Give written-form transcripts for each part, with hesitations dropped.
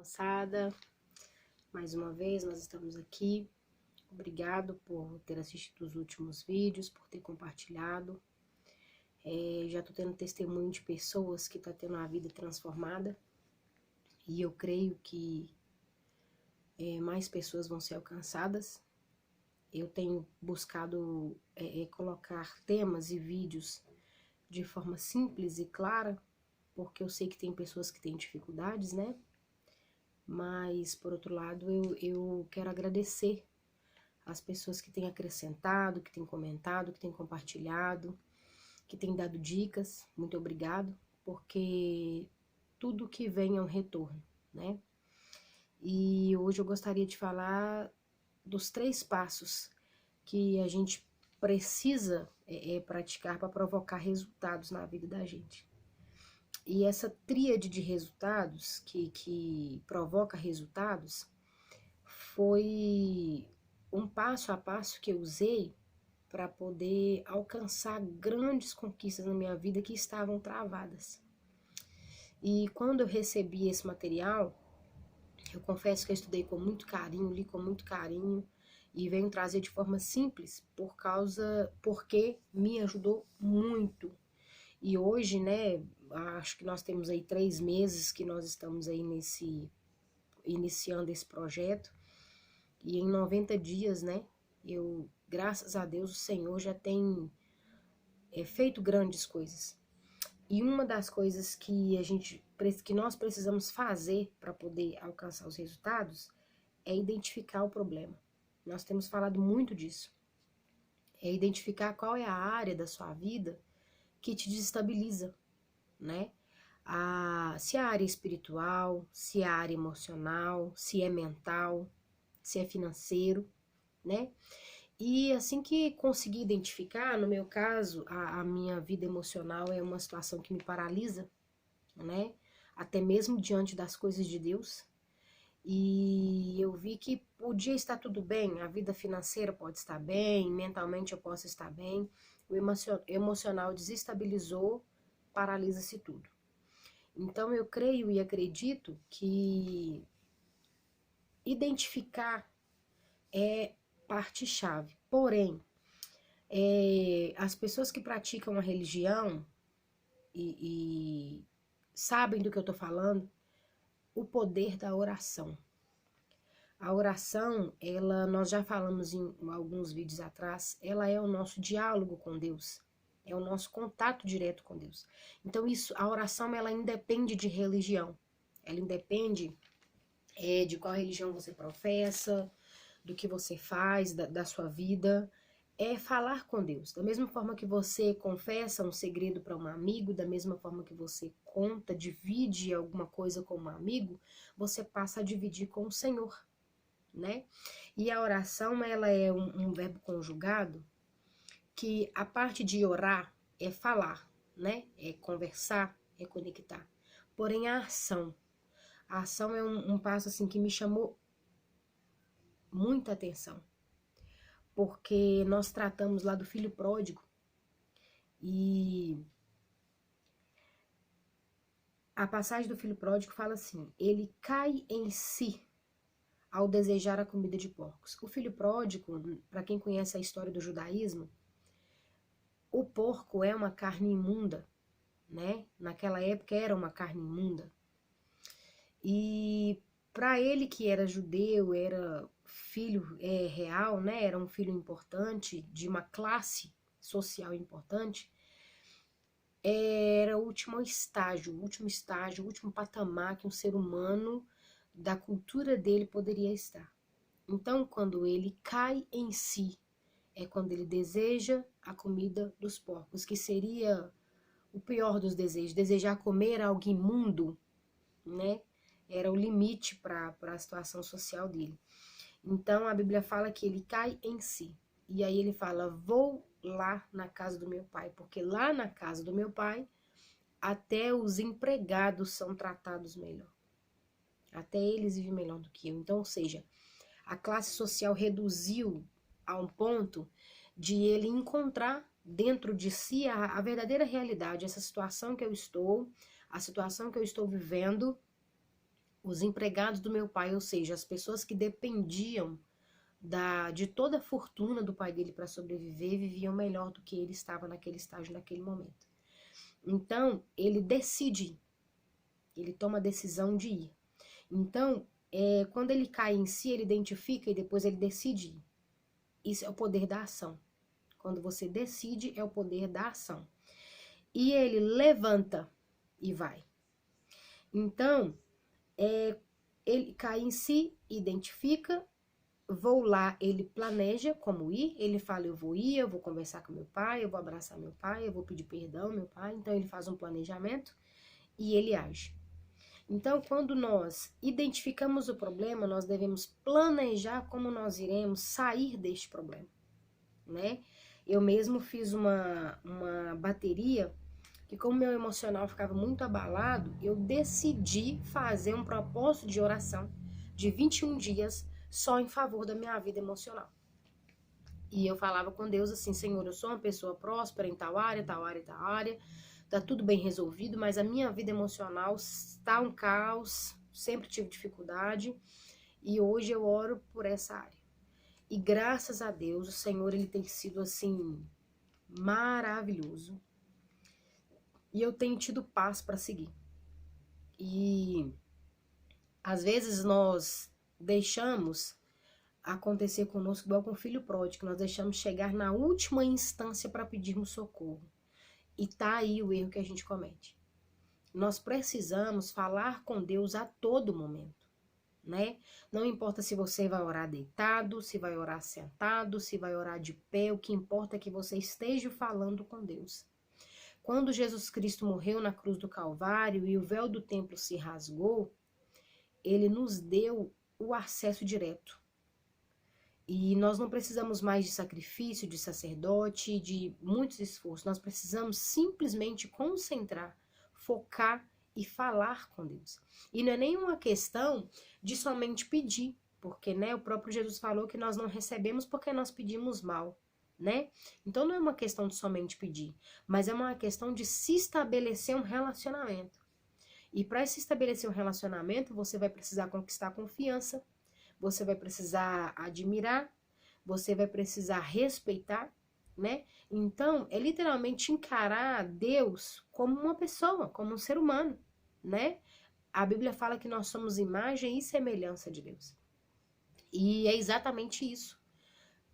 cansada. Mais uma vez nós estamos aqui. Obrigado por ter assistido os últimos vídeos, por ter compartilhado. Já estou tendo testemunho de pessoas que estão tendo a vida transformada. E eu creio que mais pessoas vão ser alcançadas. Eu tenho buscado colocar temas e vídeos de forma simples e clara, porque eu sei que tem pessoas que têm dificuldades, né? Mas, por outro lado, eu quero agradecer as pessoas que têm acrescentado, que têm comentado, que têm compartilhado, que têm dado dicas. Muito obrigado, porque tudo que vem é um retorno, né? E hoje eu gostaria de falar dos 3 passos que a gente precisa praticar para provocar resultados na vida da gente. E essa tríade de resultados que provoca resultados foi um passo a passo que eu usei para poder alcançar grandes conquistas na minha vida que estavam travadas. E quando eu recebi esse material, eu confesso que eu estudei com muito carinho, li com muito carinho e venho trazer de forma simples porque me ajudou muito. E hoje, né, acho que nós temos aí 3 meses que nós estamos aí iniciando esse projeto. E em 90 dias, né, graças a Deus, o Senhor já tem feito grandes coisas. E uma das coisas que nós precisamos fazer para poder alcançar os resultados é identificar o problema. Nós temos falado muito disso. É identificar qual é a área da sua vida que te desestabiliza, né? Se é a área espiritual, se é a área emocional, se é mental, se é financeiro, né? E assim que conseguir identificar, no meu caso, a minha vida emocional é uma situação que me paralisa, né? Até mesmo diante das coisas de Deus. E eu vi que podia estar tudo bem, a vida financeira pode estar bem, mentalmente eu posso estar bem. O emocional desestabilizou, paralisa-se tudo. Então eu creio e acredito que identificar é parte-chave. Porém, as pessoas que praticam a religião e sabem do que eu estou falando, o poder da oração. A oração, nós já falamos em alguns vídeos atrás, ela é o nosso diálogo com Deus, é o nosso contato direto com Deus. Então a oração, ela independe de religião, ela independe de qual religião você professa, do que você faz, da sua vida, é falar com Deus. Da mesma forma que você confessa um segredo para um amigo, da mesma forma que você divide alguma coisa com um amigo, você passa a dividir com o Senhor, né? E a oração, ela é um verbo conjugado, que a parte de orar é falar, né? É conversar, é conectar. Porém, a ação é um passo assim que me chamou muita atenção, porque nós tratamos lá do filho pródigo e a passagem do filho pródigo fala assim: ele cai em si ao desejar a comida de porcos. O filho pródigo, para quem conhece a história do judaísmo, o porco é uma carne imunda, né? Naquela época era uma carne imunda. E para ele que era judeu, era filho real, né? Era um filho importante, de uma classe social importante, era o último estágio, o último patamar que um ser humano da cultura dele poderia estar. Então, quando ele cai em si, é quando ele deseja a comida dos porcos, que seria o pior dos desejos, desejar comer algo imundo, né? Era o limite para a situação social dele. Então a Bíblia fala que ele cai em si. E aí ele fala: vou lá na casa do meu pai, porque lá na casa do meu pai até os empregados são tratados melhor. Até eles vivem melhor do que eu. Então, ou seja, a classe social reduziu a um ponto de ele encontrar dentro de si a verdadeira realidade, essa situação que eu estou, a situação que eu estou vivendo, Os empregados do meu pai, ou seja, as pessoas que dependiam de toda a fortuna do pai dele para sobreviver, viviam melhor do que ele estava naquele estágio, naquele momento. Então, ele decide, ele toma a decisão de ir. Então, quando ele cai em si, ele identifica e depois ele decide ir. Isso é o poder da ação. Quando você decide, é o poder da ação. E ele levanta e vai. Então, ele cai em si, identifica, vou lá, ele planeja como ir, ele fala, eu vou ir, eu vou conversar com meu pai, eu vou abraçar meu pai, eu vou pedir perdão ao meu pai. Então, ele faz um planejamento e ele age. Então, quando nós identificamos o problema, nós devemos planejar como nós iremos sair deste problema, né? Eu mesmo fiz uma bateria que, como meu emocional ficava muito abalado, eu decidi fazer um propósito de oração de 21 dias só em favor da minha vida emocional. E eu falava com Deus assim, Senhor, eu sou uma pessoa próspera em tal área, tal área, tal área, tá tudo bem resolvido, mas a minha vida emocional está um caos, sempre tive dificuldade, e hoje eu oro por essa área. E graças a Deus, o Senhor, ele tem sido assim, maravilhoso. E eu tenho tido paz para seguir. E às vezes nós deixamos acontecer conosco igual com o filho pródigo, nós deixamos chegar na última instância para pedirmos socorro. E tá aí o erro que a gente comete. Nós precisamos falar com Deus a todo momento, né? Não importa se você vai orar deitado, se vai orar sentado, se vai orar de pé, o que importa é que você esteja falando com Deus. Quando Jesus Cristo morreu na cruz do Calvário e o véu do templo se rasgou, ele nos deu o acesso direto. E nós não precisamos mais de sacrifício, de sacerdote, de muitos esforços. Nós precisamos simplesmente concentrar, focar e falar com Deus. E não é nenhuma questão de somente pedir, porque, né, o próprio Jesus falou que nós não recebemos porque nós pedimos mal, né? Então não é uma questão de somente pedir, mas é uma questão de se estabelecer um relacionamento. E para se estabelecer um relacionamento, você vai precisar conquistar confiança, você vai precisar admirar, você vai precisar respeitar, né? Então, é literalmente encarar Deus como uma pessoa, como um ser humano, né? A Bíblia fala que nós somos imagem e semelhança de Deus. E é exatamente isso.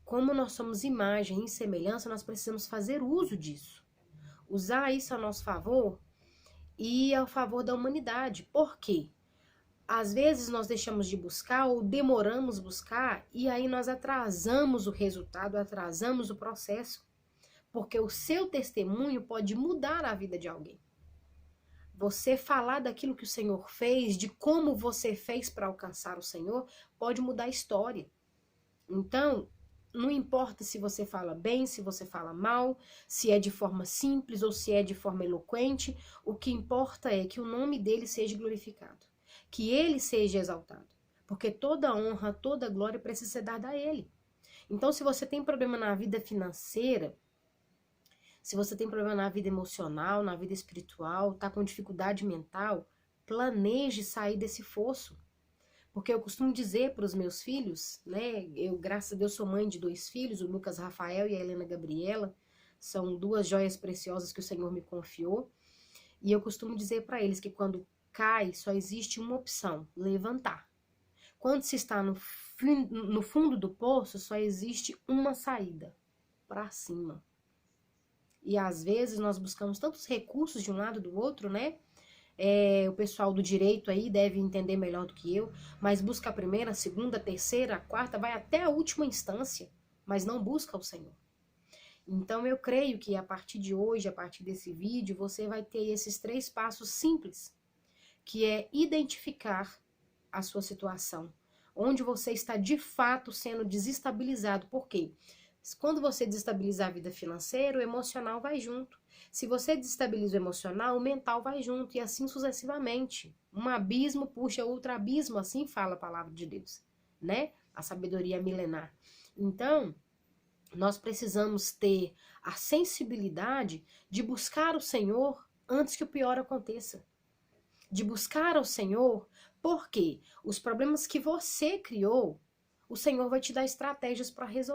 Como nós somos imagem e semelhança, nós precisamos fazer uso disso. Usar isso a nosso favor e ao favor da humanidade. Por quê? Às vezes nós deixamos de buscar ou demoramos buscar e aí nós atrasamos o resultado, atrasamos o processo, porque o seu testemunho pode mudar a vida de alguém. Você falar daquilo que o Senhor fez, de como você fez para alcançar o Senhor, pode mudar a história. Então, não importa se você fala bem, se você fala mal, se é de forma simples ou se é de forma eloquente, o que importa é que o nome dele seja glorificado. Que ele seja exaltado, porque toda honra, toda glória precisa ser dada a ele. Então, se você tem problema na vida financeira, se você tem problema na vida emocional, na vida espiritual, tá com dificuldade mental, planeje sair desse fosso. Porque eu costumo dizer para os meus filhos, né, eu, graças a Deus, sou mãe de 2 filhos, o Lucas Rafael e a Helena Gabriela, são 2 joias preciosas que o Senhor me confiou, e eu costumo dizer para eles que quando cai, só existe uma opção, levantar. Quando se está no fundo do poço, só existe uma saída, para cima. E às vezes nós buscamos tantos recursos de um lado do outro, né? O pessoal do direito aí deve entender melhor do que eu, mas busca a primeira, a segunda, a terceira, a quarta, vai até a última instância, mas não busca o Senhor. Então eu creio que a partir de hoje, a partir desse vídeo, você vai ter esses 3 passos simples, que é identificar a sua situação, onde você está de fato sendo desestabilizado. Por quê? Quando você desestabilizar a vida financeira, o emocional vai junto. Se você desestabiliza o emocional, o mental vai junto, e assim sucessivamente. Um abismo puxa outro abismo, assim fala a palavra de Deus, né? A sabedoria milenar. Então, nós precisamos ter a sensibilidade de buscar o Senhor antes que o pior aconteça. De buscar ao Senhor Por quê? Os problemas que você criou, o Senhor vai te dar estratégias para resolver.